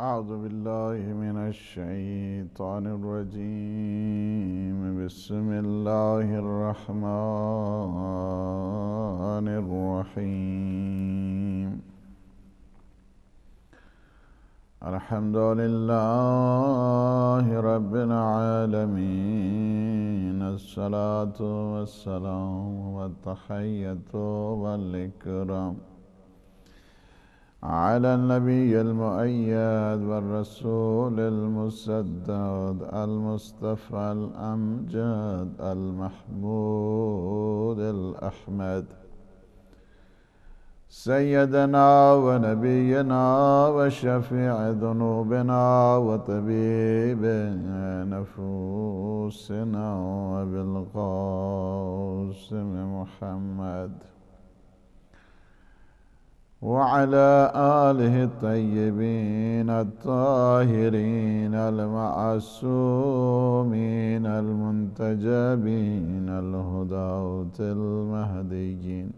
أعوذ بالله من الشيطان الرجيم. بسم الله الرحمن الرحيم. الحمد لله رب العالمين. الصلاة والسلام والتحية والإكرام على النبي المؤيد والرسول المسدد المصطفى الأمجد المحمود الأحمد سيدنا ونبينا وشفيع ذنوبنا وطبيب نفوسنا وبالقاسم محمد وعلى آله الطيبين الطاهرين المعصومين المنتجبين الهداة المهديين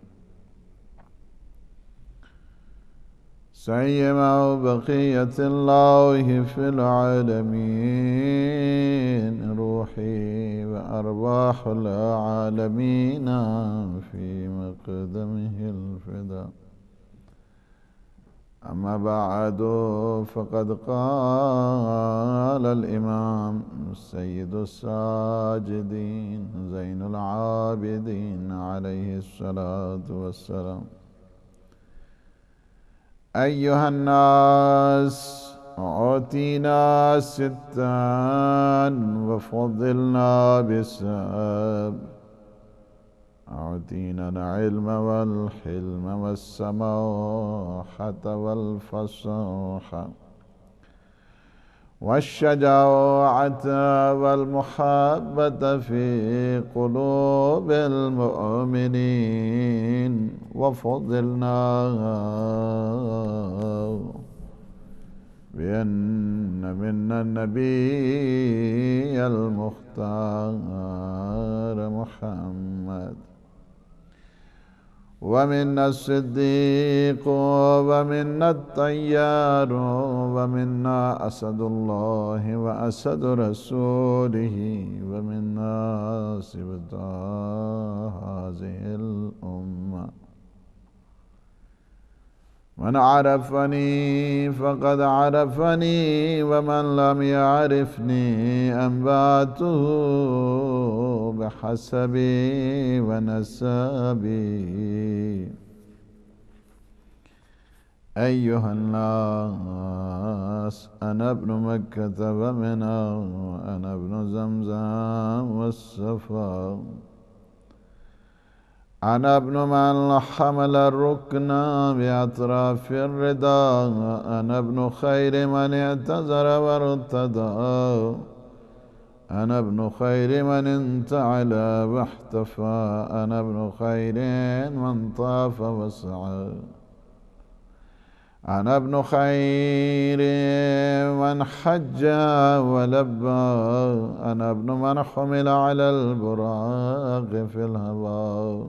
سيما بقية الله في العالمين روحي وأرواح العالمين في مقدمه الفداء. أما بعد، فقد قال الإمام سيد الساجدين زين العابدين عليه الصلاة والسلام: أيها الناس، أعطينا ستا وفضلنا بسبع: أعطينا العلم والحلم والسماحة والفصاحة والشجاعة والمحبة في قلوب المؤمنين، وفضلنا بأن منا النبي المختار محمد، ومنا الصديق، ومنا الطيار، ومنا أسد الله وأسد رسوله، ومنا سبط هذه الأمة. من عرفني فقد عرفني، ومن لم يعرفني أنبأته بحسبي ونسبي. أيها الناس، أنا ابن مكة ومنى، أنا ابن زمزم والصفا، أنا ابن من حمل الركن بأطراف الرداء، أنا ابن خير من اعتذر وارتدى، أنا ابن خير من انتعل واحتفى، أنا ابن خير من طاف وسعى، أنا ابن خير من حج ولبى، أنا ابن من حمل على البراق في الهواء،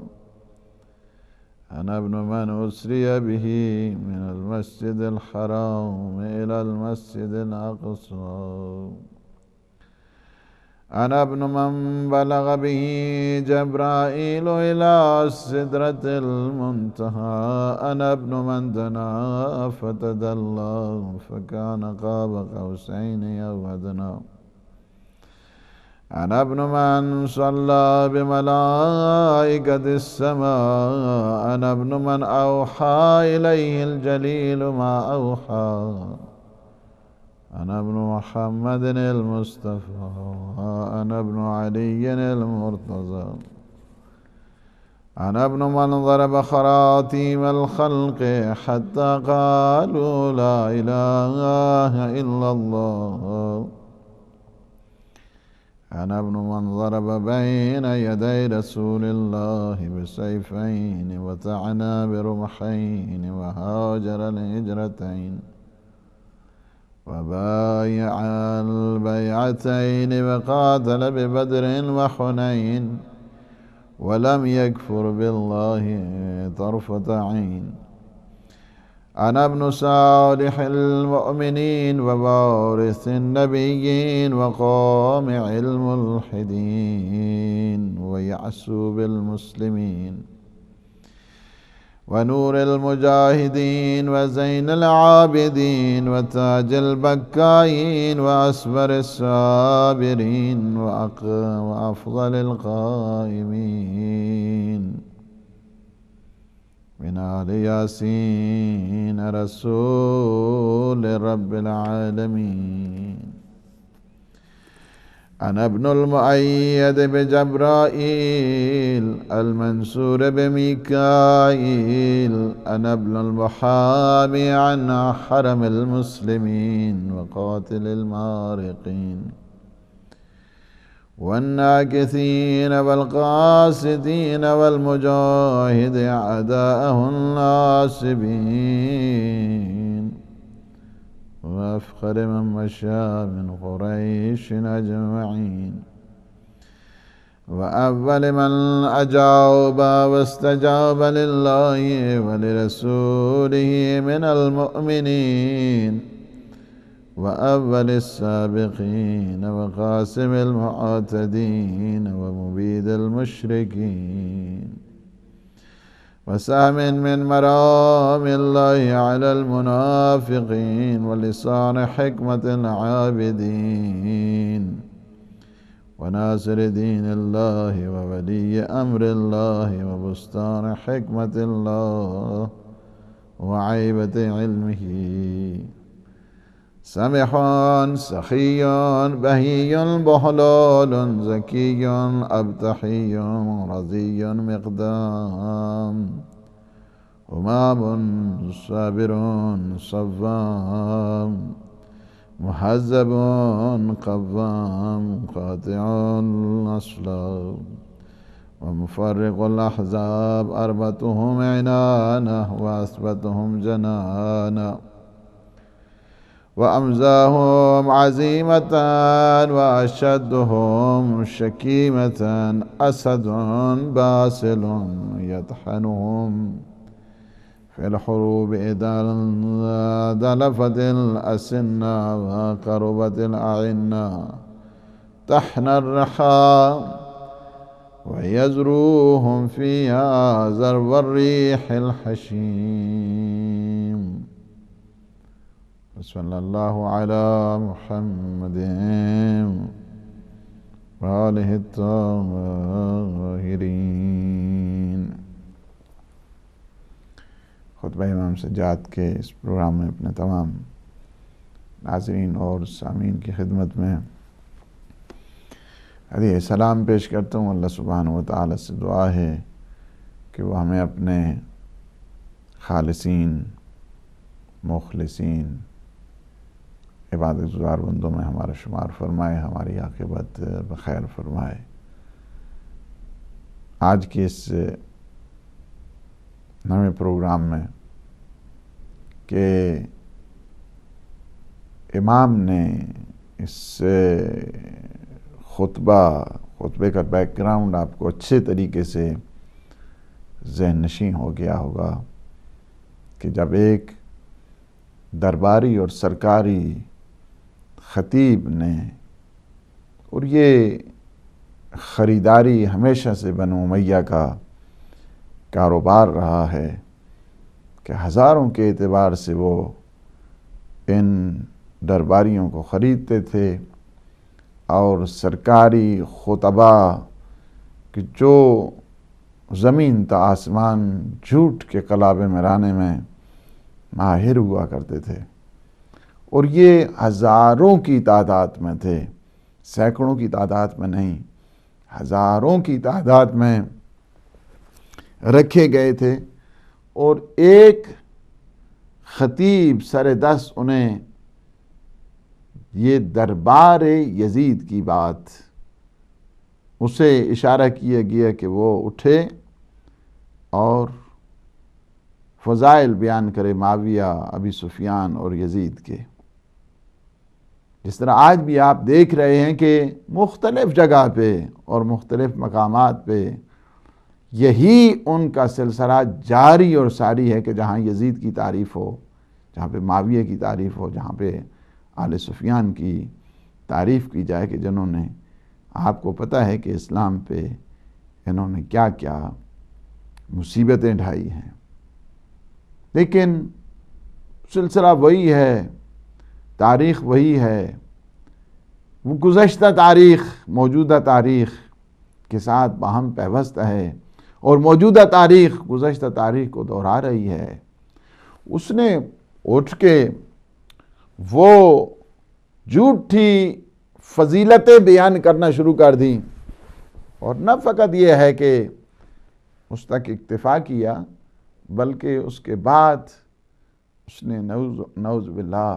أنا ابن من أسري به من المسجد الحرام إلى المسجد الأقصى، أنا ابن من بلغ به جبرائيل إلى سدرة المنتهى، أنا ابن من دنا فتدلى فكان قاب قوسين أو أدنى، أنا ابن من صلى بملائكة السماء، أنا ابن من أوحى إليه الجليل ما أوحى، أنا ابن محمد المصطفى، أنا ابن علي المرتضى، أنا ابن من ضرب خراطيم الخلق حتى قالوا لا إله إلا الله، أنا ابن من ضرب بين يدي رسول الله بسيفين وطعن برمحين وهاجر الهجرتين وبايع البيعتين وقاتل ببدر وحنين ولم يكفر بالله طرفة عين. أنا ابن صالح المؤمنين ووارث النبيين وقامع الملحدين ويعسوب المسلمين ونور المجاهدين وزين العابدين وتاج البكائين وأسبر الصابرين وأفضل القائمين من آل ياسين رسول رب العالمين. أنا ابن المؤيد بجبرائيل المنصور بميكائيل. أنا ابن المحامي عن حرم المسلمين وقاتل المارقين والناكثين والقاصدين والمجاهد أعداءه الناصبين وأفخر من مشى من قريش أجمعين وأول من أجاب واستجاب لله ولرسوله من المؤمنين وأول السابقين وقاسم المعتدين ومبيد المشركين وسهم من مرام الله على المنافقين ولسان حكمة العابدين وناصر دين الله وولي أمر الله وبستان حكمة الله وعيبة علمه سمح سخي بهي بهلول زكي أبتحي رضي مقدام همام صابر صوام مهذب قوام قاطع الأصلاب ومفرق الأحزاب أربتهم عنانة وأثبتهم جنانا وأمزاهم عزيمة وأشدهم شكيمة أسد باسل يطحنهم في الحروب إذا دلفت الأسنة وقربت الأعنة تحن الرحى ويزروهم فيها زرو الريح الحشيم. صلى الله على محمد وآله الطاهرین۔ خطبہ امام سجاد کے اس پروگرام میں اپنے تمام ناظرین اور سامعین کی خدمت میں ہدیہ سلام پیش کرتا ہوں۔ اللہ سبحانہ و تعالی سے دعا ہے کہ وہ ہمیں اپنے خالصین مخلصین عبادت گزار بندوں میں ہمارا شمار فرمائے، ہماری عاقبت بخیر فرمائے۔ آج کے اس نئے پروگرام میں کہ امام نے اس خطبے کا بیک گراؤنڈ آپ کو اچھے طریقے سے ذہن نشین ہو گیا ہوگا کہ جب ایک درباری اور سرکاری خطیب نے، اور یہ خریداری ہمیشہ سے بنو امیہ کا کاروبار رہا ہے کہ ہزاروں کے اعتبار سے وہ ان درباریوں کو خریدتے تھے، اور سرکاری خطبہ کہ جو زمین تا آسمان جھوٹ کے قلابے میں لانے میں ماہر ہوا کرتے تھے، اور یہ ہزاروں کی تعداد میں تھے، سینکڑوں کی تعداد میں نہیں، ہزاروں کی تعداد میں رکھے گئے تھے، اور ایک خطیب سر دس انہیں یہ دربار یزید کی بات اسے اشارہ کیا گیا کہ وہ اٹھے اور فضائل بیان کرے معاویہ، ابی سفیان اور یزید کے۔ جس طرح آج بھی آپ دیکھ رہے ہیں کہ مختلف جگہ پہ اور مختلف مقامات پہ یہی ان کا سلسلہ جاری اور ساری ہے کہ جہاں یزید کی تعریف ہو، جہاں پہ معاویہ کی تعریف ہو، جہاں پہ آل سفیان کی تعریف کی جائے کہ جنہوں نے، آپ کو پتہ ہے کہ اسلام پہ انہوں نے کیا کیا مصیبتیں ڈھائی ہیں، لیکن سلسلہ وہی ہے، تاریخ وہی ہے، وہ گزشتہ تاریخ موجودہ تاریخ کے ساتھ باہم پیوست ہے، اور موجودہ تاریخ گزشتہ تاریخ کو دہرا رہی ہے۔ اس نے اٹھ کے وہ جھوٹی فضیلتیں بیان کرنا شروع کر دیں، اور نہ فقط یہ ہے کہ اس تک اکتفا کیا، بلکہ اس کے بعد اس نے نعوذ باللہ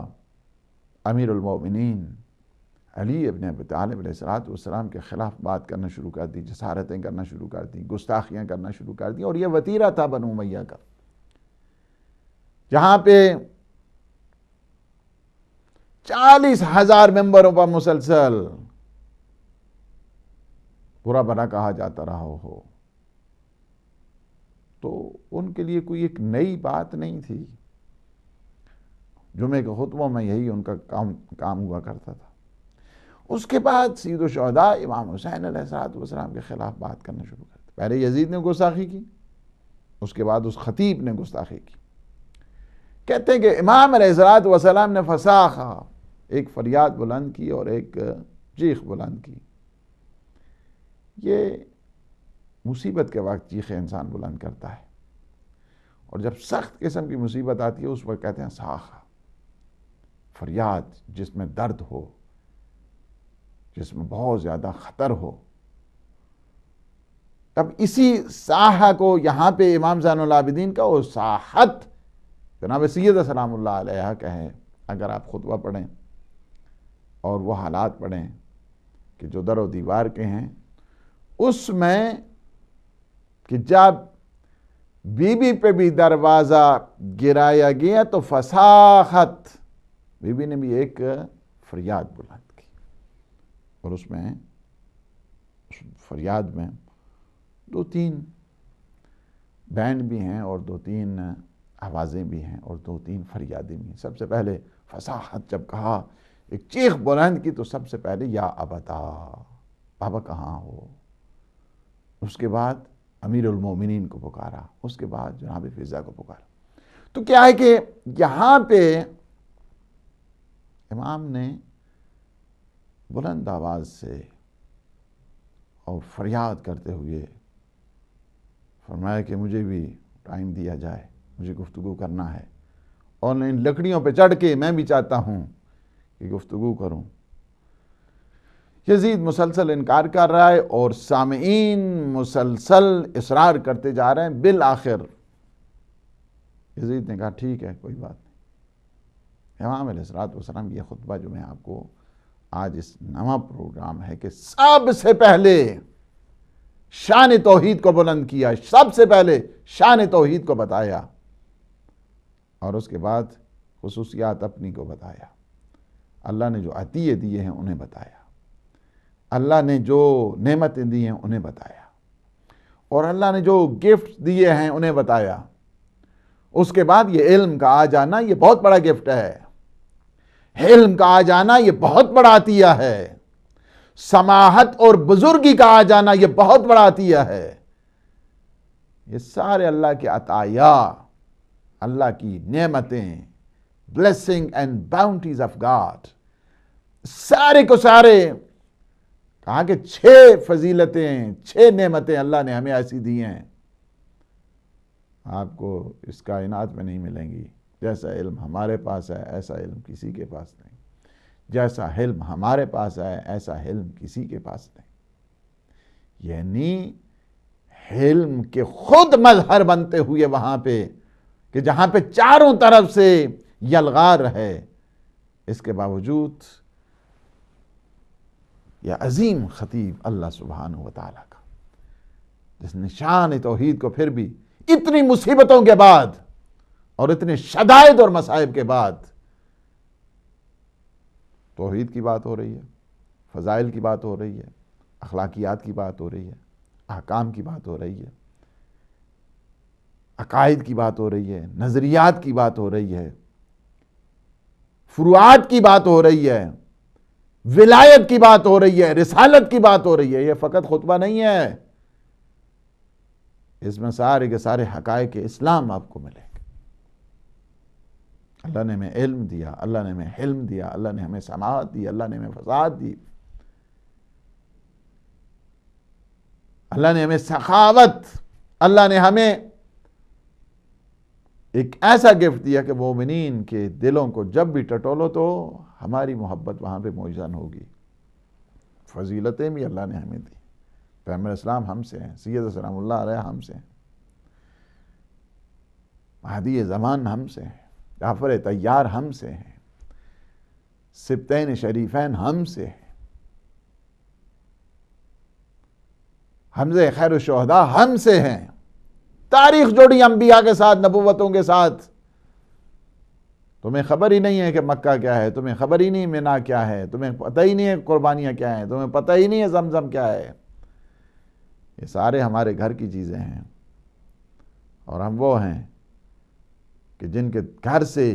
امیر المومنین علی ابن ابی طالب علیہ السلام کے خلاف بات کرنا شروع کر دی، جسارتیں کرنا شروع کر دی، گستاخیاں کرنا شروع کر دی، اور یہ وتیرہ تھا بنو امیہ کا، جہاں پہ 40,000 ممبروں پر مسلسل برا بھلا کہا جاتا رہا ہو، تو ان کے لیے کوئی ایک نئی بات نہیں تھی۔ جمعے کے خطبوں میں یہی ان کا کام ہوا کرتا تھا۔ اس کے بعد سید الشہداء امام حسین علیہ السلام کے خلاف بات کرنا شروع کر دی۔ پہلے یزید نے گستاخی کی، اس کے بعد اس خطیب نے گستاخی کی۔ کہتے ہیں کہ امام علیہ السلام نے فصاحہ، ایک فریاد بلند کی اور ایک چیخ بلند کی۔ یہ مصیبت کے وقت چیخ انسان بلند کرتا ہے، اور جب سخت قسم کی مصیبت آتی ہے اس وقت کہتے ہیں صاخہ، فریاد جس میں درد ہو، جس میں بہت زیادہ خطر ہو۔ اب اسی صاحہ کو یہاں پہ امام زین العابدین کا وہ صاحت جناب سید سلام اللہ علیہ کہیں، اگر آپ خطبہ پڑھیں اور وہ حالات پڑھیں کہ جو در و دیوار کے ہیں، اس میں کہ جب بی بی پہ بھی دروازہ گرایا گیا تو فصاحت، بی بی نے بھی ایک فریاد بلند کی، اور اس میں فریاد میں 2-3 بینڈ بھی ہیں اور 2-3 آوازیں بھی ہیں اور 2-3 فریادیں بھی ہیں۔ سب سے پہلے فصاحت جب کہا، ایک چیخ بلند کی، تو سب سے پہلے یا ابتا، بابا کہاں ہو؟ اس کے بعد امیر المومنین کو پکارا، اس کے بعد جناب فضا کو پکارا۔ تو کیا ہے کہ یہاں پہ امام نے بلند آواز سے اور فریاد کرتے ہوئے فرمایا کہ مجھے بھی ٹائم دیا جائے، مجھے گفتگو کرنا ہے، اور ان لکڑیوں پہ چڑھ کے میں بھی چاہتا ہوں کہ گفتگو کروں۔ یزید مسلسل انکار کر رہا ہے اور سامعین مسلسل اصرار کرتے جا رہے ہیں۔ بالآخر یزید نے کہا ٹھیک ہے، کوئی بات نہیں۔ امام علیہ السلام یہ خطبہ جو میں آپ کو آج اس نواں پروگرام ہے کہ سب سے پہلے شان توحید کو بلند کیا، سب سے پہلے شان توحید کو بتایا، اور اس کے بعد خصوصیات اپنی کو بتایا۔ اللہ نے جو عطیے دیے ہیں انہیں بتایا، اللہ نے جو نعمتیں دی ہیں انہیں بتایا، اور اللہ نے جو گفٹ دیے ہیں انہیں بتایا۔ اس کے بعد یہ علم کا آ جانا، یہ بہت بڑا گفٹ ہے۔ علم کا آ جانا یہ بہت بڑا عطیہ ہے۔ سماحت اور بزرگی کا آ جانا یہ بہت بڑا عطیہ ہے۔ یہ سارے اللہ کے عطایا، اللہ کی نعمتیں، blessing and bounties of God، سارے کو سارے کہا کہ 6 فضیلتیں، 6 نعمتیں اللہ نے ہمیں ایسی دی ہیں، آپ کو اس کائنات میں نہیں ملیں گی۔ جیسا علم ہمارے پاس ہے ایسا علم کسی کے پاس نہیں، جیسا علم ہمارے پاس ہے ایسا علم کسی کے پاس نہیں۔ یعنی علم کے خود مظہر بنتے ہوئے وہاں پہ کہ جہاں پہ چاروں طرف سے یلغار ہے، اس کے باوجود یہ عظیم خطیب اللہ سبحانہ وتعالی کا، جس نے شان توحید کو پھر بھی اتنی مصیبتوں کے بعد اور اتنے شدائد اور مصائب کے بعد، توحید کی بات ہو رہی ہے، فضائل کی بات ہو رہی ہے، اخلاقیات کی بات ہو رہی ہے، احکام کی بات ہو رہی ہے، عقائد کی بات ہو رہی ہے، نظریات کی بات ہو رہی ہے، فروعات کی بات ہو رہی ہے، ولایت کی بات ہو رہی ہے، رسالت کی بات ہو رہی ہے. یہ فقط خطبہ نہیں ہے، اس میں سارے کے سارے حقائق اسلام آپ کو ملے گا. اللہ نے ہمیں علم دیا، اللہ نے ہمیں حلم دیا، اللہ نے ہمیں سماعت دی، اللہ نے ہمیں فصاحت دی، اللہ نے ہمیں سخاوت، اللہ نے ہمیں ایک ایسا گفٹ دیا کہ مومنین کے دلوں کو جب بھی ٹٹولو تو ہماری محبت وہاں پہ موجزن ہوگی. فضیلتیں بھی اللہ نے ہمیں دی. پیغمبر اسلام ہم سے ہیں، سید سلام اللہ علیہ ہم سے ہیں، مہدی زمان ہم سے ہیں، جعفر طیار ہم سے ہیں، سبتین شریفین ہم سے ہیں، حمزہ خیر الشہداء ہم سے ہیں. تاریخ جوڑی انبیاء کے ساتھ، نبوتوں کے ساتھ. تمہیں خبر ہی نہیں ہے کہ مکہ کیا ہے، تمہیں خبر ہی نہیں مینا کیا ہے، تمہیں پتہ ہی نہیں ہے قربانیاں کیا ہیں، تمہیں پتہ ہی نہیں ہے زمزم کیا ہے. یہ سارے ہمارے گھر کی چیزیں ہیں، اور ہم وہ ہیں کہ جن کے گھر سے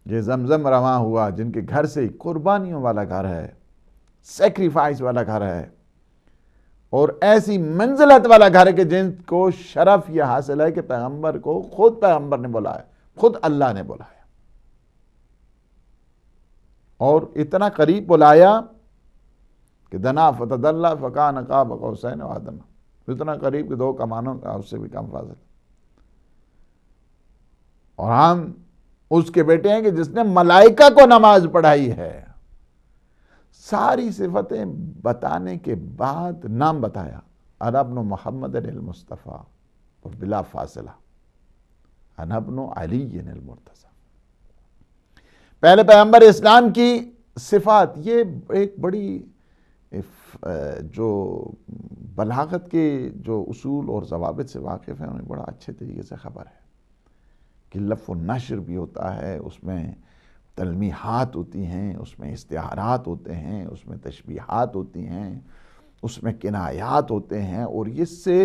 یہ زمزم رواں ہوا، جن کے گھر سے قربانیوں والا گھر ہے، سیکریفائس والا گھر ہے، اور ایسی منزلت والا گھر ہے کہ جن کو شرف یہ حاصل ہے کہ پیغمبر کو خود پیغمبر نے بلایا، خود اللہ نے بلایا، اور اتنا قریب بلایا کہ دنا فتدلی فکان قاب قوسین او ادنی، اتنا قریب کہ 2 کمانوں کا اس سے بھی کم فاصلہ. اور ہم اس کے بیٹے ہیں کہ جس نے ملائکہ کو نماز پڑھائی ہے. ساری صفتیں بتانے کے بعد نام بتایا، انا ابن محمد المصطفیٰ، اور بلا فاصلہ انا ابن علی المرتضی. پہلے پیغمبر اسلام کی صفات، یہ ایک بڑی جو بلاغت کے جو اصول اور ضوابط سے واقف ہیں انہیں بڑا اچھے طریقے سے خبر ہے کہ لف و نشر بھی ہوتا ہے، اس میں تلمیحات ہوتی ہیں، اس میں استعارات ہوتے ہیں، اس میں تشبیہات ہوتی ہیں، اس میں کنایات ہوتے ہیں، اور اس سے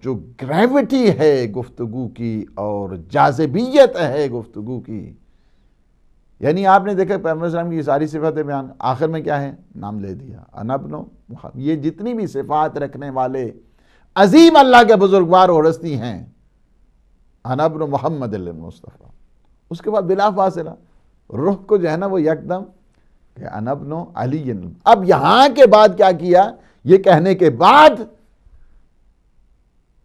جو گریوٹی ہے گفتگو کی اور جاذبیت ہے گفتگو کی. یعنی آپ نے دیکھا پیغمبر اسلام کی یہ ساری صفاتیں بیان، آخر میں کیا ہے؟ نام لے دیا، انا ابن محمد. یہ جتنی بھی صفات رکھنے والے عظیم اللہ کے بزرگوار اور ہستی ہیں، انا ابن محمد المصطفیٰ. اس کے بعد بلا فاصلہ رخ کو جو ہے نا وہ یکدم کہ انا ابن علی. اب یہاں کے بعد کیا کیا؟ یہ کہنے کے بعد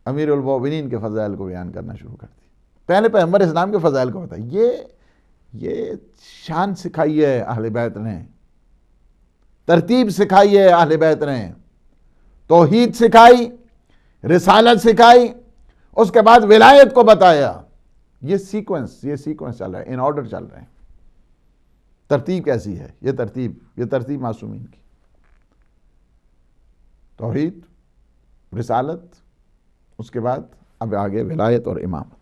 امیر المومنین کے فضائل کو بیان کرنا شروع کر دی. پہلے پیغمبر اسلام کے فضائل کو بتایا. یہ شان سکھائی ہے اہل بیت نے، ترتیب سکھائی ہے اہل بیت نے، توحید سکھائی، رسالت سکھائی، اس کے بعد ولایت کو بتایا. یہ سیکوینس چل رہا ہے، ان آرڈر چل رہے ہیں. ترتیب کیسی ہے؟ یہ ترتیب معصومین کی، توحید، رسالت، اس کے بعد اب آگے ولایت اور امامت.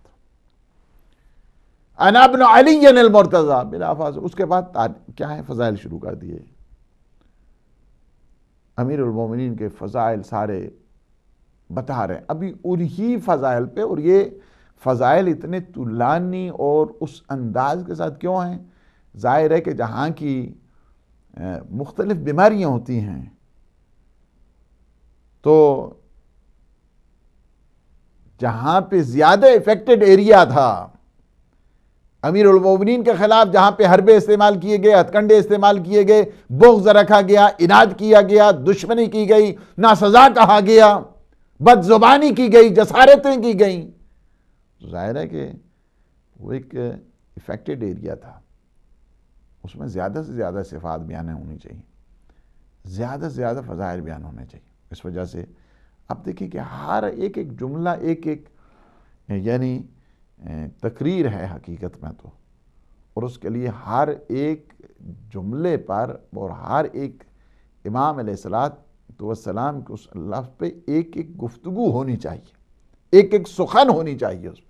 انا ابن علی المرتضی بلا فاصلہ. اس کے بعد کیا ہے؟ فضائل شروع کر دیے. امیر المومنین کے فضائل سارے بتا رہے ہیں ابھی انہی فضائل پہ. اور یہ فضائل اتنے طولانی اور اس انداز کے ساتھ کیوں ہیں؟ ظاہر ہے کہ جہاں کی مختلف بیماریاں ہوتی ہیں تو جہاں پہ زیادہ افیکٹڈ ایریا تھا امیر المومنین کے خلاف، جہاں پہ حربے استعمال کیے گئے، ہتھ کنڈے استعمال کیے گئے، بغض رکھا گیا، اناد کیا گیا، دشمنی کی گئی، ناسزا کہا گیا، بد زبانی کی گئی، جسارتیں کی گئیں، تو ظاہر ہے کہ وہ ایک افیکٹڈ ایریا تھا. اس میں زیادہ سے زیادہ صفات بیان ہونی چاہیے، زیادہ سے زیادہ فضائل بیان ہونے چاہیے. اس وجہ سے اب دیکھیں کہ ہر ایک جملہ ایک یعنی تقریر ہے حقیقت میں تو، اور اس کے لیے ہر ایک جملے پر اور ہر ایک امام علیہ السلام کے اس لفظ پہ ایک گفتگو ہونی چاہیے، ایک سخن ہونی چاہیے، اس پر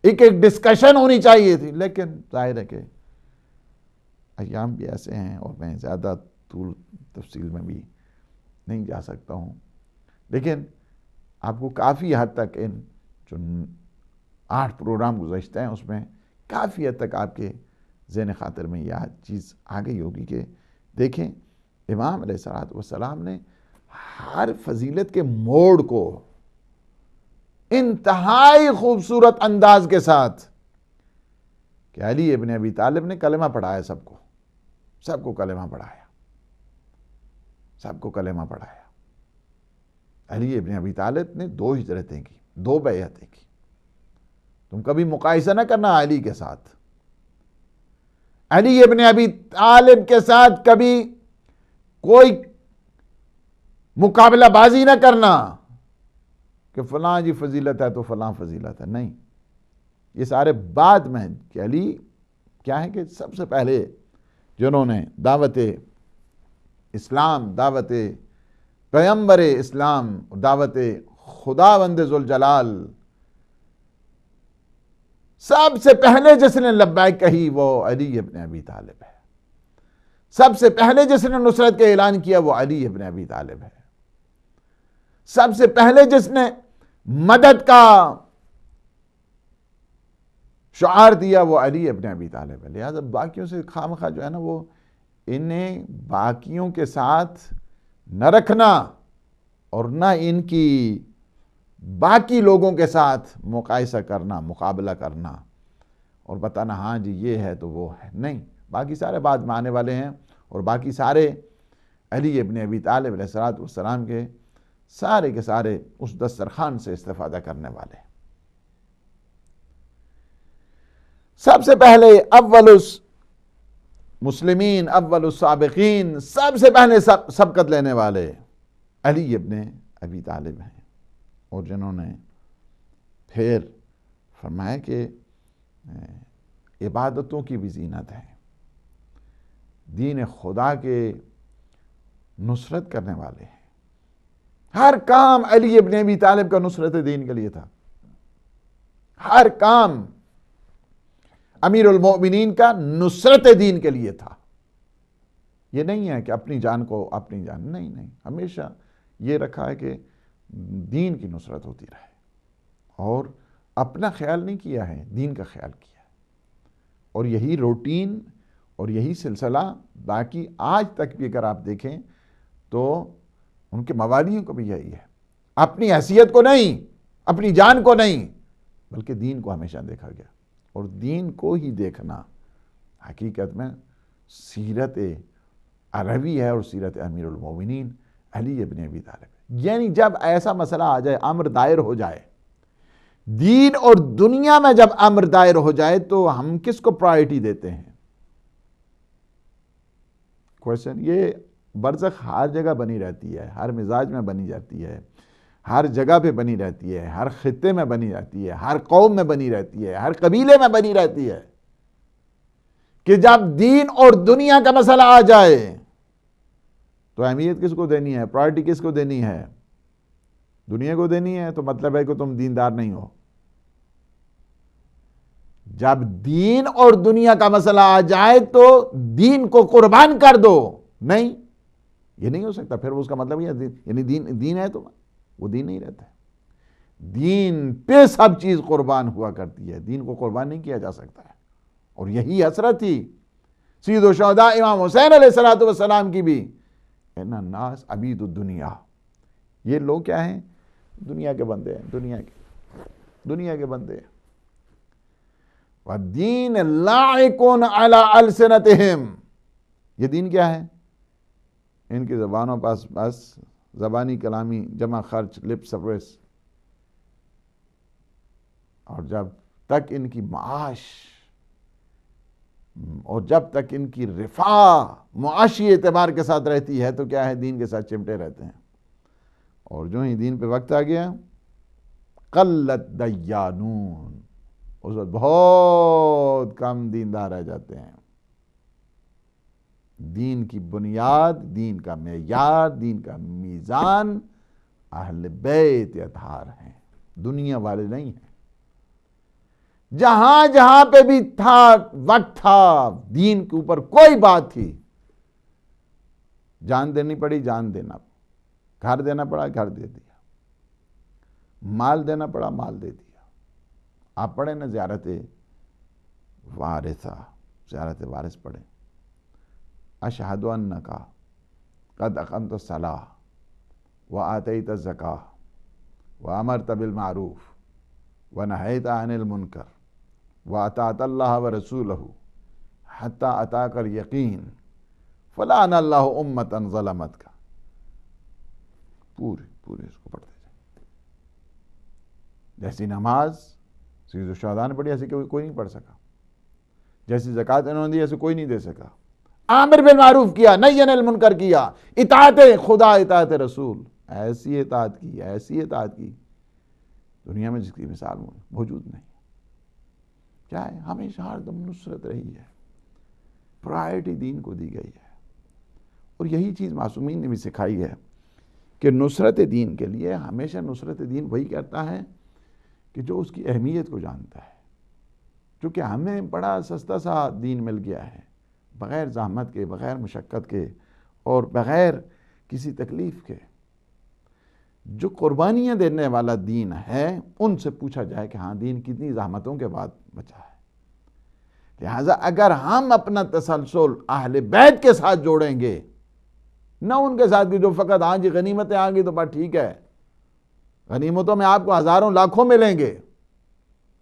ایک ڈسکشن ہونی چاہیے تھی. لیکن ظاہر ہے کہ ایام بھی ایسے ہیں اور میں زیادہ تفصیل میں بھی نہیں جا سکتا ہوں. لیکن آپ کو کافی حد تک ان جو 8 پروگرام گزشتہ ہیں اس میں کافی حد تک آپ کے ذہن خاطر میں یہ چیز آ گئی ہوگی کہ دیکھیں امام علیہ السلام نے ہر فضیلت کے موڑ کو انتہائی خوبصورت انداز کے ساتھ کہ علی ابن ابی طالب نے کلمہ پڑھایا سب کو کلمہ پڑھایا، سب کو کلمہ پڑھایا۔ علی ابن ابی طالب نے 2 ہجرتیں کی، 2 بیعتیں کی۔ تم کبھی مقایسہ نہ کرنا علی کے ساتھ، علی ابن ابی طالب کے ساتھ کبھی کوئی مقابلہ بازی نہ کرنا کہ فلاں جی فضیلت ہے تو فلاں فضیلت ہے، نہیں، یہ سارے بعد میں کہ علی کیا ہے کہ سب سے پہلے جنہوں نے دعوت اسلام، دعوت پیغمبر اسلام، دعوت خداوند ذوالجلال سب سے پہلے جس نے لبیک کہی وہ علی ابن ابی طالب ہے، سب سے پہلے جس نے نصرت کا اعلان کیا وہ علی ابن ابی طالب ہے، سب سے پہلے جس نے مدد کا شعار دیا وہ علی ابن ابی طالب ہے۔ لہذا باقیوں سے خامخواہ جو ہے نا وہ انہیں باقیوں کے ساتھ نہ رکھنا اور نہ ان کی باقی لوگوں کے ساتھ مقایسہ کرنا، مقابلہ کرنا اور بتانا ہاں جی یہ ہے تو وہ ہے، نہیں، باقی سارے بعد میں آنے والے ہیں اور باقی سارے علی ابن ابی طالب علیہ السلام کے سارے کے سارے اس دسترخوان سے استفادہ کرنے والے ہیں۔ سب سے پہلے اول المسلمین، اول السابقین، سب سے پہلے سبقت لینے والے علی ابن ابی طالب ہیں، اور جنہوں نے پھر فرمایا کہ عبادتوں کی بھی زینت ہے، دین خدا کے نصرت کرنے والے ہیں۔ ہر کام علی ابن ابی طالب کا نصرت دین کے لیے تھا، ہر کام امیر المؤمنین کا نصرت دین کے لیے تھا۔ یہ نہیں ہے کہ اپنی جان کو اپنی جان، نہیں، ہمیشہ یہ رکھا ہے کہ دین کی نصرت ہوتی رہے، اور اپنا خیال نہیں کیا ہے، دین کا خیال کیا ہے، اور یہی روٹین اور یہی سلسلہ باقی آج تک بھی اگر آپ دیکھیں تو ان کے موالیوں کو بھی یہی ہے، اپنی حیثیت کو نہیں، اپنی جان کو نہیں، بلکہ دین کو ہمیشہ دیکھا گیا، اور دین کو ہی دیکھنا حقیقت میں سیرت عربی ہے اور سیرت امیر المومنین علی ابن ابی طالب ہے۔ یعنی جب ایسا مسئلہ آ جائے، امر دائر ہو جائے، دین اور دنیا میں جب امر دائر ہو جائے تو ہم کس کو پرائرٹی دیتے ہیں؟ کوئسچن یہ برزخ ہر جگہ بنی رہتی ہے، ہر مزاج میں بنی جاتی ہے، ہر جگہ پہ بنی رہتی ہے، ہر خطے میں بنی رہتی ہے، ہر قوم میں بنی رہتی ہے، ہر قبیلے میں بنی رہتی ہے کہ جب دین اور دنیا کا مسئلہ آ جائے تو اہمیت کس کو دینی ہے، پرائرٹی کس کو دینی ہے؟ دنیا کو دینی ہے، تو مطلب ہے کہ تم دیندار نہیں ہو۔ جب دین اور دنیا کا مسئلہ آ جائے تو دین کو قربان کر دو، نہیں، یہ نہیں ہو سکتا۔ پھر اس کا مطلب یہ یعنی دین ہے تو وہ دین نہیں رہتا ہے۔ دین پہ سب چیز قربان ہوا کرتی ہے، دین کو قربان نہیں کیا جا سکتا ہے، اور یہی حسرت تھی سید الشہداء امام حسین علیہ السلام کی بھی، ان الناس عبید الدنیا، یہ لوگ کیا ہیں؟ دنیا کے بندے ہیں، دنیا کے بندے ہیں۔ وَالدِّينَ لَاعِقٌ عَلَىٰ أَلْسِنَتِهِمْ، یہ دین کیا ہے؟ ان کی زبانوں پاس بس زبانی کلامی، جمع خرچ، لپ سروس، اور جب تک ان کی معاش اور جب تک ان کی رفاہ معاشی اعتبار کے ساتھ رہتی ہے تو کیا ہے؟ دین کے ساتھ چمٹے رہتے ہیں، اور جو ہی دین پہ وقت آ گیا قلت دیانون، اس وقت بہت کم دیندار رہ جاتے ہیں۔ دین کی بنیاد، دین کا معیار، دین کا میزان اہل بیت اطہار ہیں، دنیا والے نہیں ہیں۔ جہاں جہاں پہ بھی تھا، وقت تھا، دین کے اوپر کوئی بات تھی، جان دینی پڑی، جان دینا، گھر دینا پڑا، گھر دے دیا، مال دینا پڑا، مال دے دیا۔ آپ پڑھیں نا زیارت وارثہ، زیارت وارث پڑھیں، اشہد انک قد اقمت الصلاۃ وآتیت الزکاۃ وامرت بالمعروف ونہیت عن المنکر واطعت اللہ ورسولہ حتی اتاک الیقین فلعن اللہ امتا ظلمتک۔ پورے اس کو پڑھتے جائیں۔ جیسی نماز سید الشہداء نے پڑھی ایسے کوئی نہیں پڑھ سکا، جیسی زکوٰۃ انہوں نے دی ایسے کوئی نہیں دے سکا۔ آمر بالمعروف کیا، نہی عن المنکر کیا، اطاعت خدا اطاعت رسول، ایسی اطاعت کی دنیا میں جس کی مثال موجود نہیں۔ کیا ہے؟ ہمیشہ ہر دم نصرت رہی ہے، پرائرٹی دین کو دی گئی ہے، اور یہی چیز معصومین نے بھی سکھائی ہے کہ نصرت دین کے لیے ہمیشہ نصرت دین وہی کرتا ہے کہ جو اس کی اہمیت کو جانتا ہے۔ چونکہ ہمیں بڑا سستا سا دین مل گیا ہے، بغیر زحمت کے، بغیر مشقت کے، اور بغیر کسی تکلیف کے۔ جو قربانیاں دینے والا دین ہے ان سے پوچھا جائے کہ ہاں دین کتنی زحمتوں کے بعد بچا ہے۔ لہٰذا اگر ہم اپنا تسلسل اہل بیت کے ساتھ جوڑیں گے، نہ ان کے ساتھ کہ جو فقط ہاں جی غنیمتیں آ گئی تو بات ٹھیک ہے، غنیمتوں میں آپ کو ہزاروں لاکھوں ملیں گے،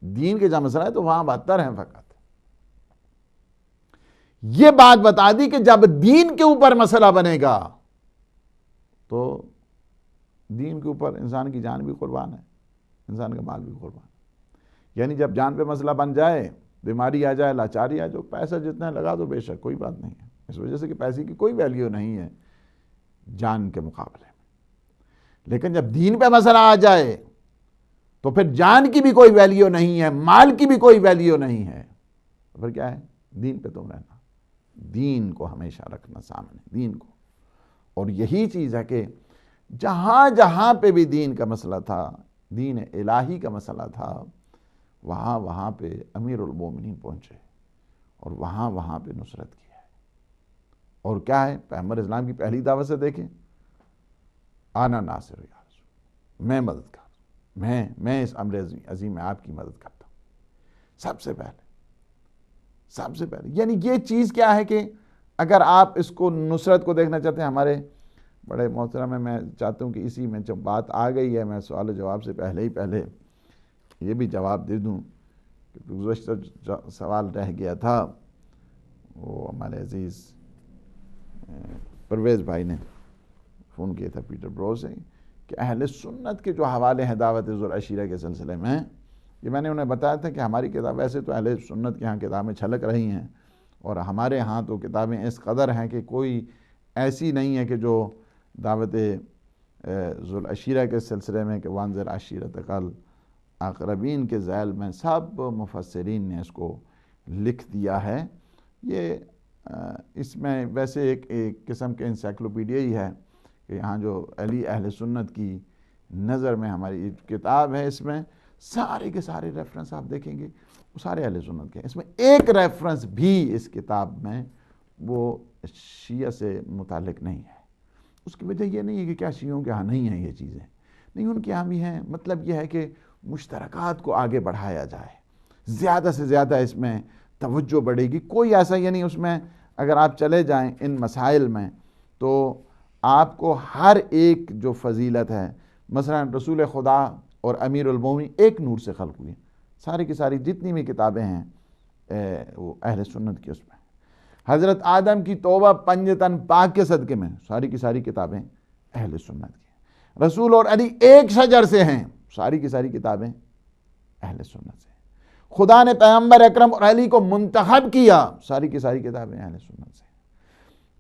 دین کے جہاں مسئلہ ہے تو وہاں 72 ہیں فقط۔ یہ بات بتا دی کہ جب دین کے اوپر مسئلہ بنے گا تو دین کے اوپر انسان کی جان بھی قربان ہے، انسان کا مال بھی قربان ہے۔ یعنی جب جان پہ مسئلہ بن جائے، بیماری آ جائے، لاچاری آ جائے، پیسہ جتنا لگا دو بے شک کوئی بات نہیں ہے، اس وجہ سے کہ پیسے کی کوئی ویلیو نہیں ہے جان کے مقابلے میں۔ لیکن جب دین پہ مسئلہ آ جائے تو پھر جان کی بھی کوئی ویلیو نہیں ہے، مال کی بھی کوئی ویلیو نہیں ہے، پھر کیا ہے؟ دین پہ تم رہنا، دین کو ہمیشہ رکھنا سامنے، دین کو۔ اور یہی چیز ہے کہ جہاں جہاں پہ بھی دین کا مسئلہ تھا، دین الہی کا مسئلہ تھا، وہاں پہ امیر المومنین پہنچے اور وہاں پہ نصرت کی ہے۔ اور کیا ہے؟ پیغمبر اسلام کی پہلی دعوت سے دیکھیں، آنا ناصر یا رسول، میں مددگار، میں اس امر عظیم میں آپ کی مدد کرتا ہوں سب سے پہلے۔ یعنی یہ چیز کیا ہے کہ اگر آپ اس کو نصرت کو دیکھنا چاہتے ہیں، ہمارے بڑے محترم ہے، میں چاہتا ہوں کہ اسی میں جب بات آ گئی ہے، میں سوال و جواب سے پہلے یہ بھی جواب دے دوں کہ گزشتہ سوال رہ گیا تھا، وہ ہمارے عزیز پرویز بھائی نے فون کیا تھا پیٹر برو سے کہ اہل سنت کے جو حوالے ہیں دعوت ذو العشیرہ کے سلسلے میں، یہ میں نے انہیں بتایا تھا کہ ہماری کتاب ویسے تو اہل سنت کے ہاں کتابیں چھلک رہی ہیں، اور ہمارے ہاں تو کتابیں اس قدر ہیں کہ کوئی ایسی نہیں ہے کہ جو دعوت ذو العشیرہ کے سلسلے میں کہ وانذر عشیرتک الاقربین کے ذیل میں سب مفسرین نے اس کو لکھ دیا ہے۔ یہ اس میں ویسے ایک قسم کے انسائکلوپیڈیا ہی ہے کہ یہاں جو علی اہل سنت کی نظر میں ہماری کتاب ہے، اس میں سارے کے سارے ریفرنس آپ دیکھیں گے وہ سارے اہل سنت کے ہیں۔ اس میں ایک ریفرنس بھی اس کتاب میں وہ شیعہ سے متعلق نہیں ہے۔ اس کی وجہ یہ نہیں ہے کہ کیا شیعوں کے ہاں نہیں ہیں یہ چیزیں، نہیں، ان کے ہاں بھی ہیں۔ مطلب یہ ہے کہ مشترکات کو آگے بڑھایا جائے، زیادہ سے زیادہ اس میں توجہ بڑھے گی۔ کوئی ایسا یہ نہیں، اس میں اگر آپ چلے جائیں ان مسائل میں تو آپ کو ہر ایک جو فضیلت ہے، مثلا رسول خدا اور امیر المومنین ایک نور سے خلق ہوئے، ساری کی ساری جتنی بھی کتابیں ہیں وہ اہل سنت کی، اس میں حضرت آدم کی توبہ پنجتن پاک کے صدقے میں ساری کی ساری کتابیں اہل سنت کی ہیں۔ رسول اور علی ایک شجر سے ہیں، ساری کی ساری کتابیں اہل سنت سے ہیں۔ خدا نے پیغمبر اکرم اور علی کو منتخب کیا، ساری کی ساری کتابیں اہل سنت سے ہیں۔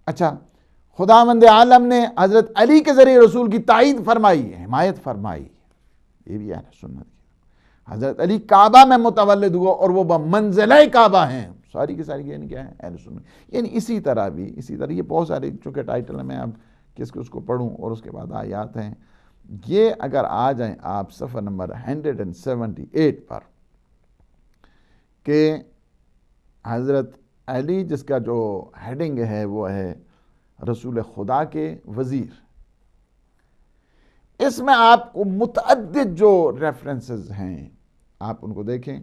اچھا، خداوند عالم نے حضرت علی کے ذریعے رسول کی تائید فرمائی، حمایت فرمائی، یہ بھی اہل سنت کی۔ حضرت علی کعبہ میں متولد ہوا اور وہ بمنزلہ کعبہ ہیں، ساری کی ساری یعنی کیا ہے؟ اہل سنت۔ یعنی اسی طرح یہ بہت سارے چونکہ ٹائٹل میں اب کس کو پڑھوں، اور اس کے بعد آیات ہیں۔ یہ اگر آ جائیں آپ صفحہ نمبر 178 پر کہ حضرت علی جس کا جو ہیڈنگ ہے وہ ہے رسول خدا کے وزیر، اس میں آپ کو متعدد جو ریفرنسز ہیں آپ ان کو دیکھیں.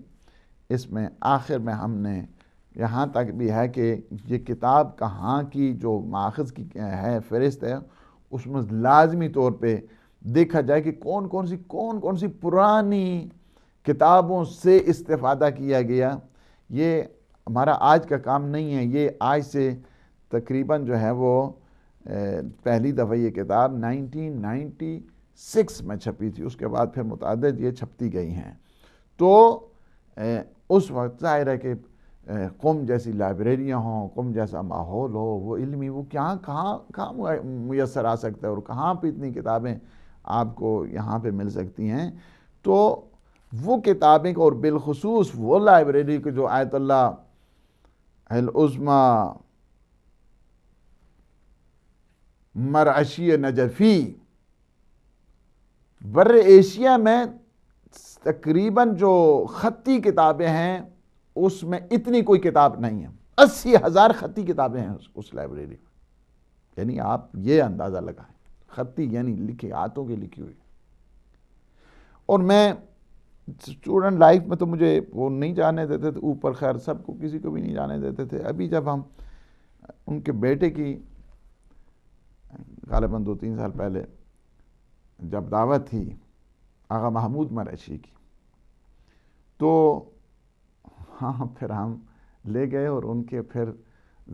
اس میں آخر میں ہم نے یہاں تک بھی ہے کہ یہ کتاب کہاں کی جو ماخذ کی ہے فہرست ہے، اس میں لازمی طور پہ دیکھا جائے کہ کون کون سی پرانی کتابوں سے استفادہ کیا گیا. یہ ہمارا آج کا کام نہیں ہے. یہ آج سے تقریباً جو ہے وہ پہلی دفعہ یہ کتاب 1996 میں چھپی تھی، اس کے بعد پھر متعدد یہ چھپتی گئی ہیں. تو اس وقت ظاہر ہے کہ قم جیسی لائبریریاں ہوں، قم جیسا ماحول ہو، وہ علمی، وہ کہاں میسر آ سکتا ہے، اور کہاں پہ اتنی کتابیں آپ کو یہاں پہ مل سکتی ہیں. تو وہ کتابیں اور بالخصوص وہ لائبریری کے جو آیت اللہ العظمی مرعشی نجفی، بر ایشیا میں تقریباً جو خطی کتابیں ہیں اس میں اتنی کوئی کتاب نہیں ہے. 80,000 خطی کتابیں ہیں اس لائبریری میں. یعنی آپ یہ اندازہ لگائیں، خطی یعنی لکھی، ہاتھوں کی لکھی ہوئی. اور میں اسٹوڈنٹ لائف میں تو مجھے وہ نہیں جانے دیتے تھے اوپر، خیر سب کو، کسی کو بھی نہیں جانے دیتے تھے. ابھی جب ہم ان کے بیٹے کی غالباً 2-3 سال پہلے جب دعوت تھی آغا محمود مرعشی کی، تو ہاں پھر ہم لے گئے، اور ان کے پھر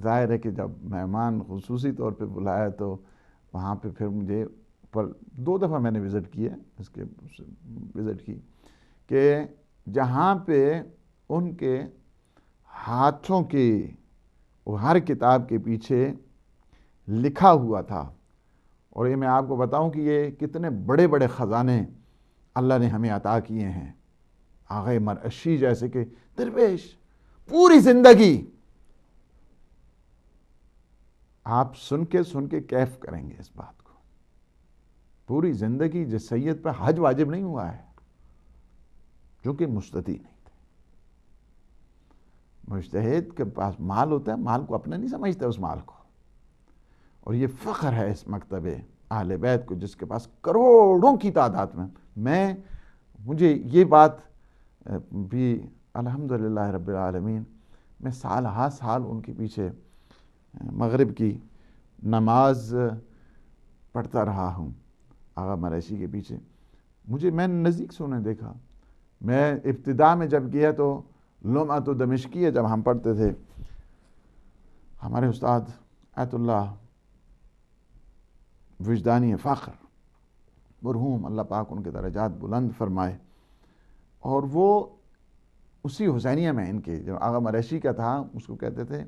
ظاہر ہے کہ جب مہمان خصوصی طور پہ بلایا تو وہاں پہ پھر مجھے پر 2 دفعہ میں نے وزٹ کیا، اس کے وزٹ کی کہ جہاں پہ ان کے ہاتھوں کی ہر کتاب کے پیچھے لکھا ہوا تھا. اور یہ میں آپ کو بتاؤں کہ یہ کتنے بڑے بڑے خزانے اللہ نے ہمیں عطا کیے ہیں. آغا مرعشی جیسے کہ درویش پوری زندگی آپ سن کے کیف کریں گے اس بات کو، پوری زندگی جس سید پہ حج واجب نہیں ہوا ہے کیونکہ مجتہد نہیں تھے. مجتہد کے پاس مال ہوتا ہے، مال کو اپنا نہیں سمجھتا اس مال کو. اور یہ فخر ہے اس مکتب اہل بیت کو جس کے پاس کروڑوں کی تعداد میں مجھے یہ بات بھی الحمدللہ رب العالمین، میں سال ان کے پیچھے مغرب کی نماز پڑھتا رہا ہوں آغا مرعشی کے پیچھے. میں نے نزدیک سے انہیں دیکھا. میں ابتدا میں جب گیا تو لمعۃ دمشقیہ جب ہم پڑھتے تھے، ہمارے استاد آیت اللہ وجدانی فخر مرحوم، اللہ پاک ان کے درجات بلند فرمائے، اور وہ اسی حسینیہ میں ان کے جو آغا مرعشی کا تھا اس کو کہتے تھے،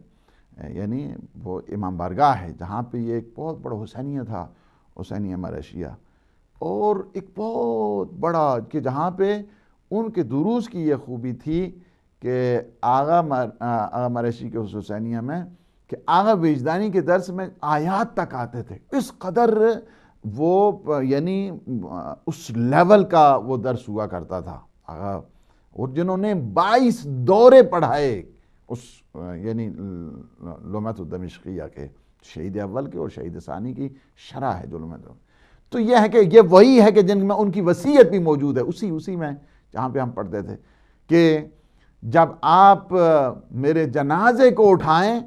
یعنی وہ امام بارگاہ ہے جہاں پہ یہ ایک بہت بڑا حسینیہ تھا، حسینیہ مرعشیہ. اور ایک بہت بڑا کہ جہاں پہ ان کے دروس کی یہ خوبی تھی کہ آغا مرعشی کے اس حسینیہ میں کہ آغا وجدانی کے درس میں آیات تک آتے تھے. اس قدر وہ یعنی اس لیول کا وہ درس ہوا کرتا تھا آغا. اور جنہوں نے 22 دورے پڑھائے اس یعنی لمعۃ الدمشقیہ کے، شہید اول کے اور شہید ثانی کی شرح ہے جو لمعۃ. تو یہ ہے کہ یہ وہی ہے کہ جن میں ان کی وصیت بھی موجود ہے اسی میں جہاں پہ ہم پڑھتے تھے کہ جب آپ میرے جنازے کو اٹھائیں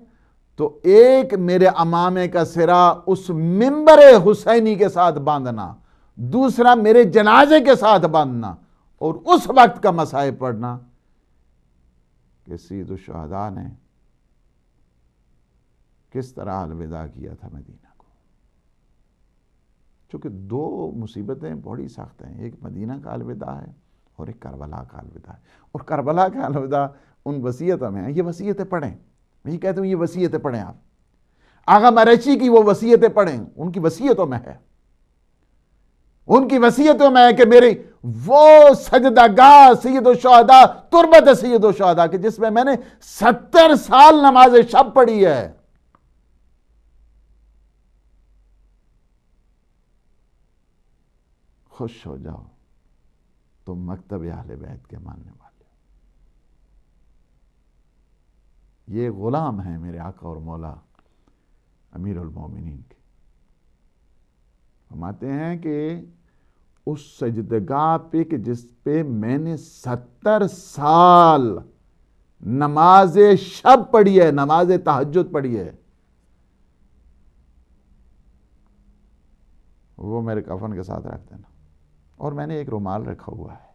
تو ایک میرے امامے کا سرا اس منبر حسینی کے ساتھ باندھنا، دوسرا میرے جنازے کے ساتھ باندھنا، اور اس وقت کا مصائب پڑھنا کہ سید الشہداء نے کس طرح الوداع کیا تھا مدینہ کو. چونکہ 2 مصیبتیں بڑی سخت ہیں، ایک مدینہ کا الوداع ہے اور ایک کربلا کا الوداع ہے. اور کربلا کا الوداع ان وصیتوں میں ہیں. یہ وصیتیں پڑھیں، میں کہتا ہوں یہ وصیتیں پڑھیں. آپ آغا مرعشی کی وہ وصیتیں پڑھیں، ان کی وصیتوں میں ہے، ان کی وصیتوں میں ہے کہ میری وہ سجدہ گاہ سید الشہداء، تربت سید الشہداء کہ جس میں میں نے 70 سال نماز شب پڑھی ہے. خوش ہو جاؤ تم مکتب اہل بیت کے ماننے والے. یہ غلام ہیں میرے آقا اور مولا امیر المومنین کے. فرماتے ہیں کہ اس سجدگاہ پہ کہ جس پہ میں نے 70 سال نماز شب پڑھی ہے، نماز تہجد پڑھی ہے، وہ میرے کفن کے ساتھ رکھ دینا۔ اور میں نے ایک رومال رکھا ہوا ہے،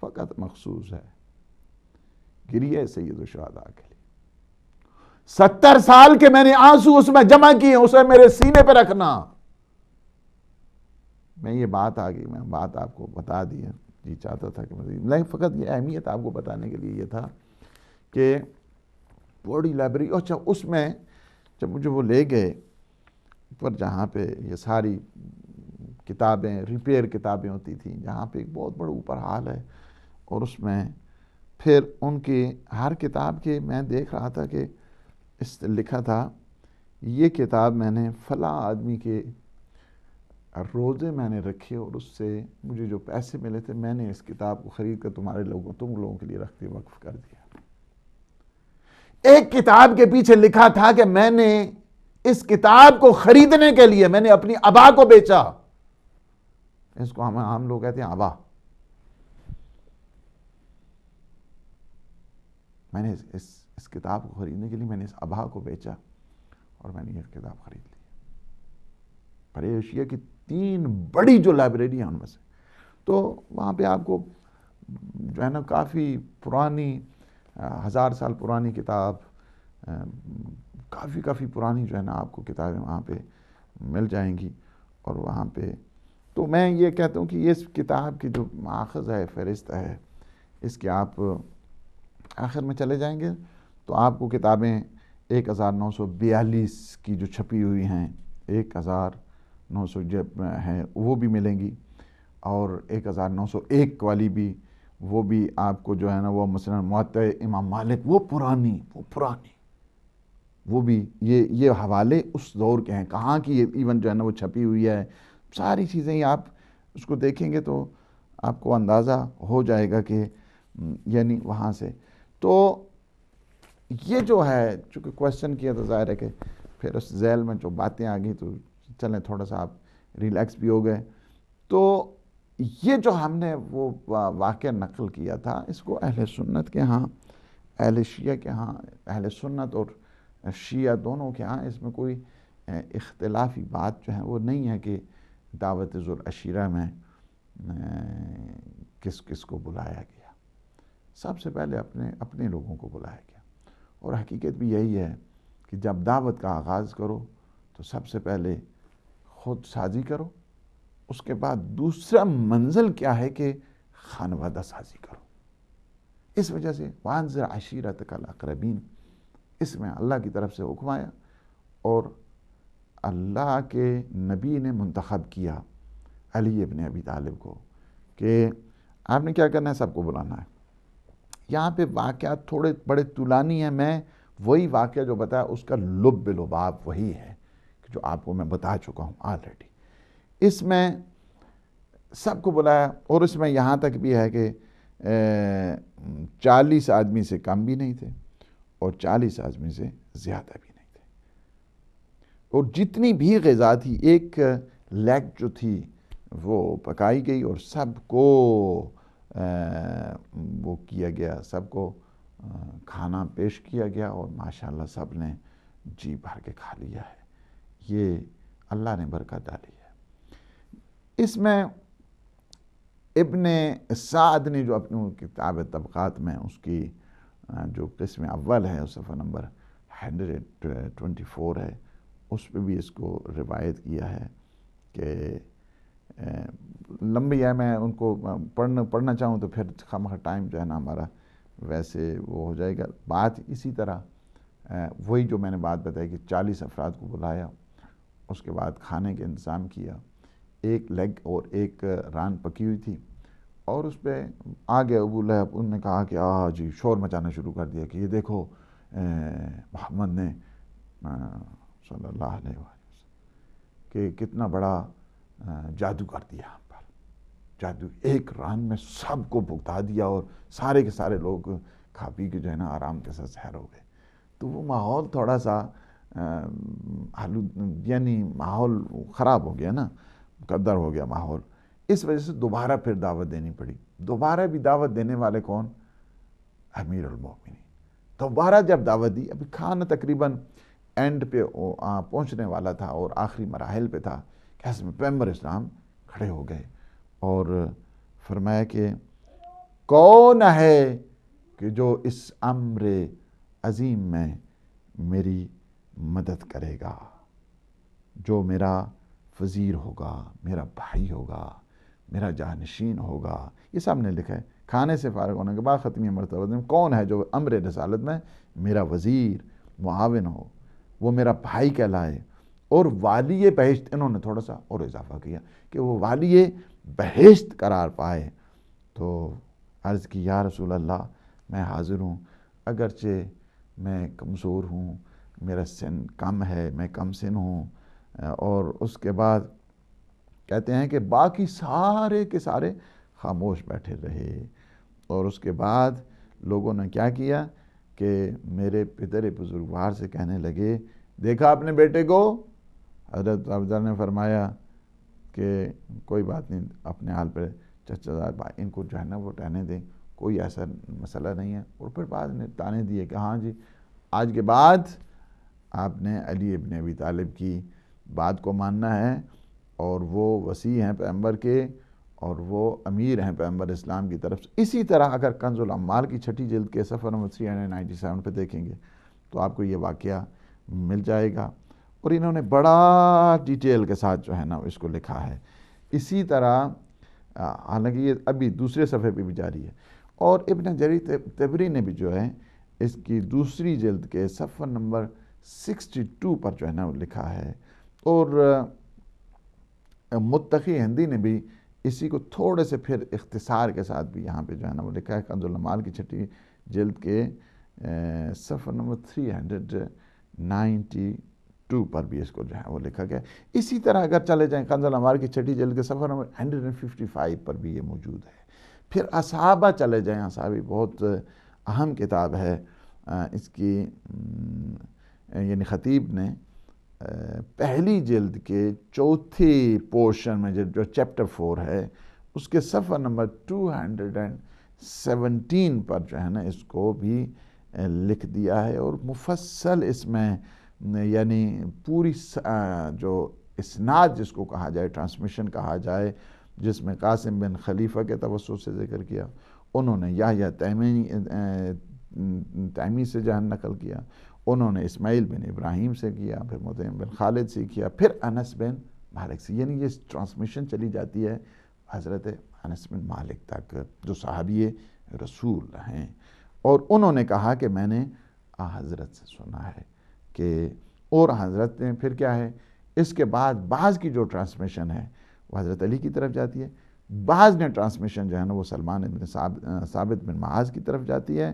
فقط مخصوص ہے، گریہ سید الشہداء کے لیے۔ 70 سال کے میں نے آنسو اس میں جمع کیے، اسے میرے سینے پہ رکھنا۔ میں یہ بات آ گئی، میں بات آپ کو بتا دی ہے، جی چاہتا تھا کہ لیکن فقط یہ اہمیت آپ کو بتانے کے لیے یہ تھا کہ بڑی لائبریری، اچھا اس میں جب مجھے وہ لے گئے پر جہاں پہ یہ ساری کتابیں ریپیئر کتابیں ہوتی تھیں، جہاں پہ ایک بہت بڑا اوپر ہال ہے، اور اس میں پھر ان کی ہر کتاب کے میں دیکھ رہا تھا کہ اس لکھا تھا یہ کتاب میں نے فلاں آدمی کے روزے میں نے رکھے اور اس سے مجھے جو پیسے ملے تھے میں نے اس کتاب کو خرید کر تم لوگوں کے لیے رکھ دیا، وقف کر دیا۔ ایک کتاب کے پیچھے لکھا تھا کہ میں نے اس کتاب کو خریدنے کے لیے میں نے اپنی ابا کو بیچا۔ اس کو ہم لوگ کہتے ہیں ابا۔ میں نے اس کتاب کو خریدنے کے لیے میں نے اس ابا کو بیچا اور میں نے یہ کتاب خرید لی۔ پر ایشیا کی 3 بڑی جو لائبریری ہیں ان میں سے، تو وہاں پہ آپ کو جو ہے نا کافی پرانی 1000 سال پرانی کتاب، کافی پرانی جو ہے نا آپ کو کتابیں وہاں پہ مل جائیں گی۔ اور وہاں پہ تو میں یہ کہتا ہوں کہ اس کتاب کی جو ماخذ ہے، فہرست ہے، اس کے آپ آخر میں چلے جائیں گے تو آپ کو کتابیں 1942 کی جو چھپی ہوئی ہیں، 1900 جب ہیں وہ بھی ملیں گی، اور 1901 والی بھی، وہ بھی آپ کو جو ہے نا وہ مثلا موطأ امام مالک، وہ پرانی وہ بھی یہ حوالے اس دور کے ہیں، کہاں کی ایون جو ہے نا وہ چھپی ہوئی ہے، ساری چیزیں ہی آپ اس کو دیکھیں گے تو آپ کو اندازہ ہو جائے گا کہ یعنی وہاں سے۔ تو یہ جو ہے چونکہ کویسچن کیا تو ظاہر ہے کہ پھر اس ذیل میں جو باتیں آ گئی تو چلیں تھوڑا سا آپ ریلیکس بھی ہو گئے۔ تو یہ جو ہم نے وہ واقعہ نقل کیا تھا، اس کو اہل سنت کے ہاں، اہل شیعہ کے ہاں، اہل سنت اور شیعہ دونوں کے ہاں اس میں کوئی اختلافی بات جو ہے وہ نہیں ہے کہ دعوت ذو العشیرہ میں کس کس کو بلایا گیا۔ سب سے پہلے اپنے لوگوں کو بلایا گیا، اور حقیقت بھی یہی ہے کہ جب دعوت کا آغاز کرو تو سب سے پہلے خود سازی کرو، اس کے بعد دوسرا منزل کیا ہے کہ خانوادہ سازی کرو۔ اس وجہ سے وانذر عشیرتک الاقربین، اس میں اللہ کی طرف سے حکم آیا، اور اللہ کے نبی نے منتخب کیا علی ابن ابی طالب کو کہ آپ نے کیا کرنا ہے، سب کو بلانا ہے۔ یہاں پہ واقعات تھوڑے بڑے طولانی ہیں، میں وہی واقعہ جو بتایا اس کا لب لباب وہی ہے جو آپ کو میں بتا چکا ہوں آلریڈی۔ اس میں سب کو بلایا، اور اس میں یہاں تک بھی ہے کہ 40 آدمی سے کم بھی نہیں تھے اور 40 آدمی سے زیادہ بھی نہیں تھے، اور جتنی بھی غذا تھی ایک لیگ جو تھی وہ پکائی گئی اور سب کو وہ کیا گیا، سب کو کھانا پیش کیا گیا، اور ماشاءاللہ سب نے جی بھر کے کھا لیا ہے۔ یہ اللہ نے برکت ڈالی ہے۔ اس میں ابن سعد نے جو اپنی کتاب طبقات میں اس کی جو قسم اول ہے، صفحہ نمبر 124 ہے، اس پہ بھی اس کو روایت کیا ہے کہ لمبی ہے، میں ان کو پڑھنا چاہوں تو پھر خامخواہ ٹائم جو ہے نا ہمارا ویسے وہ ہو جائے گا۔ بات اسی طرح وہی جو میں نے بات بتائی کہ 40 افراد کو بلایا، اس کے بعد کھانے کے انتظام کیا، ایک لیگ اور ایک ران پکی ہوئی تھی، اور اس پہ آگے ابو لہب ان نے کہا کہ جی شور مچانا شروع کر دیا کہ یہ دیکھو محمد نے صلی اللہ علیہ وسلم کہ کتنا بڑا جادو کر دیا ہم پر، جادو ایک ران میں سب کو بھگتا دیا، اور سارے کے سارے لوگ کھا پی کے جو ہے نا آرام کے ساتھ سحر ہو گئے۔ تو وہ ماحول تھوڑا سا یعنی ماحول خراب ہو گیا نا، مقدر ہو گیا ماحول۔ اس وجہ سے دوبارہ پھر دعوت دینی پڑی. دوبارہ بھی دعوت دینے والے کون؟ امیر المومنین. دوبارہ جب دعوت دی، ابھی کھانا تقریباً اینڈ پہ پہنچنے والا تھا اور آخری مراحل پہ تھا کہ اس میں پیغمبر اسلام کھڑے ہو گئے اور فرمایا کہ کون ہے کہ جو اس امر عظیم میں میری مدد کرے گا، جو میرا وزیر ہوگا، میرا بھائی ہوگا، میرا جانشین ہوگا. یہ سب نے لکھا ہے. کھانے سے فارغ ہونے کے بعد ختمیہ مرتبہ میں کون ہے جو امر رسالت میں میرا وزیر معاون ہو، وہ میرا بھائی کہلائے اور والی بہشت. انہوں نے تھوڑا سا اور اضافہ کیا کہ وہ والی بہشت قرار پائے. تو عرض کی یا رسول اللہ میں حاضر ہوں، اگرچہ میں کمزور ہوں، میرا سن کم ہے، میں کم سن ہوں. اور اس کے بعد کہتے ہیں کہ باقی سارے کے سارے خاموش بیٹھے رہے. اور اس کے بعد لوگوں نے کیا کیا کہ میرے پدر بزرگوار سے کہنے لگے دیکھا اپنے بیٹے کو؟ حضرت ابوذر نے فرمایا کہ کوئی بات نہیں، اپنے حال پہ چچا زاد بھائی ان کو جو ہے نا وہ رہنے دیں، کوئی ایسا مسئلہ نہیں ہے. اور پھر بعد نے تانے دیے کہ ہاں جی آج کے بعد آپ نے علی ابن ابی طالب کی بات کو ماننا ہے، اور وہ وصی ہیں پیغمبر کے اور وہ امیر ہیں پیغمبر اسلام کی طرف سے. اسی طرح اگر کنز العمال کی 6 جلد کے صفحہ نمبر 397 پہ دیکھیں گے تو آپ کو یہ واقعہ مل جائے گا. اور انہوں نے بڑا ڈیٹیل کے ساتھ جو ہے نا اس کو لکھا ہے. اسی طرح حالانکہ یہ ابھی دوسرے صفحے پہ بھی جاری ہے. اور ابن جریر طبری نے بھی جو ہے اس کی دوسری جلد کے صفحہ نمبر 62 پر جو ہے نا وہ لکھا ہے. اور متقی ہندی نے بھی اسی کو تھوڑے سے پھر اختصار کے ساتھ بھی یہاں پہ جو ہے نا وہ لکھا ہے. کنز العمال کی 6 جلد کے صفحہ نمبر 392 پر بھی اس کو جو ہے وہ لکھا گیا. اسی طرح اگر چلے جائیں کنز العمال کی 6 جلد کے صفحہ نمبر 155 پر بھی یہ موجود ہے. پھر اصحابہ چلے جائیں، اصحابی بہت اہم کتاب ہے اس کی، یعنی خطیب نے پہلی جلد کے چوتھی پورشن میں جو چیپٹر 4 ہے اس کے صفحہ نمبر 217 پر جو ہے نا اس کو بھی لکھ دیا ہے. اور مفصل اس میں یعنی پوری جو اسناد جس کو کہا جائے، ٹرانسمیشن کہا جائے، جس میں قاسم بن خلیفہ کے توسط سے ذکر کیا، انہوں نے یحییٰ تیمی سے جہاں نقل کیا، انہوں نے اسماعیل بن ابراہیم سے کیا، پھر مطعم بن خالد سے کیا، پھر انس بن مالک سے. یعنی یہ ٹرانسمیشن چلی جاتی ہے حضرت انس بن مالک تک جو صحابی رسول ہیں. اور انہوں نے کہا کہ میں نے حضرت سے سنا ہے کہ، اور حضرت نے پھر کیا ہے اس کے بعد بعض کی جو ٹرانسمیشن ہے وہ حضرت علی کی طرف جاتی ہے، بعض نے ٹرانسمیشن جو ہے نا وہ سلمان بن ثابت بن معاذ کی طرف جاتی ہے.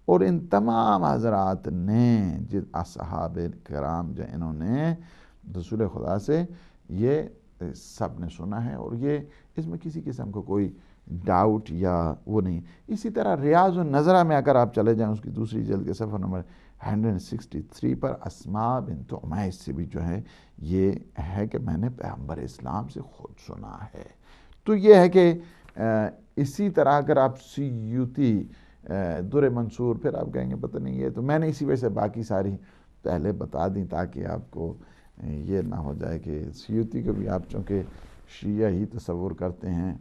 اور ان تمام حضرات نے جن اصحاب کرام جو انہوں نے رسول خدا سے یہ سب نے سنا ہے، اور یہ اس میں کسی قسم کو کوئی ڈاؤٹ یا وہ نہیں. اسی طرح ریاض النظرہ میں اگر آپ چلے جائیں اس کی دوسری جلد کے صفحہ نمبر 163 پر اسماء بنت عمیس سے بھی جو ہے یہ ہے کہ میں نے پیغمبر اسلام سے خود سنا ہے. تو یہ ہے کہ اسی طرح اگر آپ سیوطی در منصور، پھر آپ کہیں گے پتہ نہیں یہ تو میں نے اسی وجہ سے باقی ساری پہلے بتا دیں تاکہ آپ کو یہ نہ ہو جائے کہ سیوطی کو بھی آپ چونکہ شیعہ ہی تصور کرتے ہیں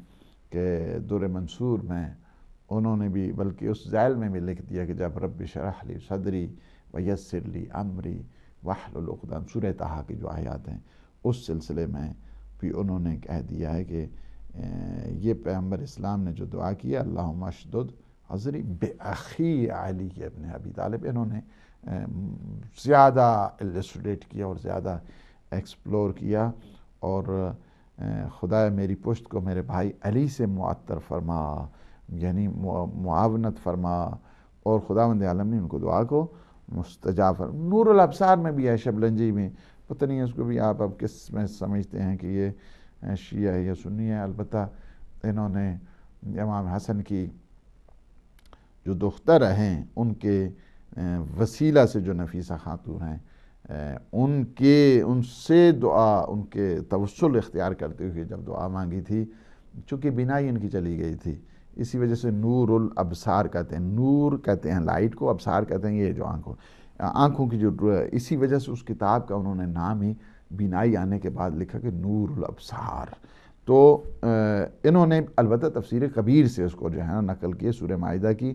کہ در منصور میں انہوں نے بھی بلکہ اس ذیل میں بھی لکھ دیا کہ جب رب اشرح لی صدری ویسر لی امری واحلل عقدۃ، سورہ طٰہٰ کی جو آیات ہیں اس سلسلے میں بھی انہوں نے کہہ دیا ہے کہ یہ پیغمبر اسلام نے جو دعا کیا اللہم اشدد عذری بأخی علی ابن ابی طالب، انہوں نے زیادہ السٹریٹ کیا اور زیادہ ایکسپلور کیا. اور خدا میری پشت کو میرے بھائی علی سے معطر فرما، یعنی معاونت فرما، اور خداوند عالم نے ان کو دعا کو مستجاب فرما. نور الابصار میں بھی ہے شبلنجی میں، پتہ نہیں اس کو بھی آپ اب کس میں سمجھتے ہیں کہ یہ شیعہ ہے یا سنی ہے. البتہ انہوں نے امام حسن کی جو دختر ہیں ان کے وسیلہ سے جو نفیسہ خاتون ہیں ان سے دعا، ان کے توسل اختیار کرتے ہوئے جب دعا مانگی تھی چونکہ بینائی ان کی چلی گئی تھی، اسی وجہ سے نور الابصار کہتے ہیں، نور کہتے ہیں لائٹ کو، ابصار کہتے ہیں یہ جو آنکھوں کی جو، اسی وجہ سے اس کتاب کا انہوں نے نام ہی بینائی آنے کے بعد لکھا کہ نور الابصار۔ تو انہوں نے البتہ تفسیر کبیر سے اس کو جو ہے نا نقل کیے، سورہ مائدہ کی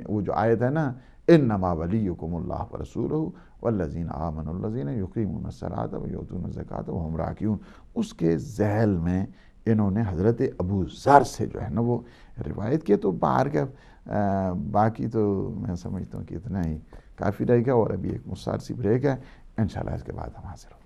وہ جو آیت ہے نا، انما ولیکم اللہ ورسولہ والذین آمنوا الذین یقیمون الصلاۃ ویؤتون الزکاۃ وہم راکعون، اس کے ذیل میں انہوں نے حضرت ابو ذر سے جو ہے نا وہ روایت کیے۔ تو باہر کا باقی تو میں سمجھتا ہوں کہ اتنا ہی کافی رہے گا، اور ابھی ایک مختصر سی بریک ہے، انشاءاللہ اس کے بعد ہم حاضر ہوں۔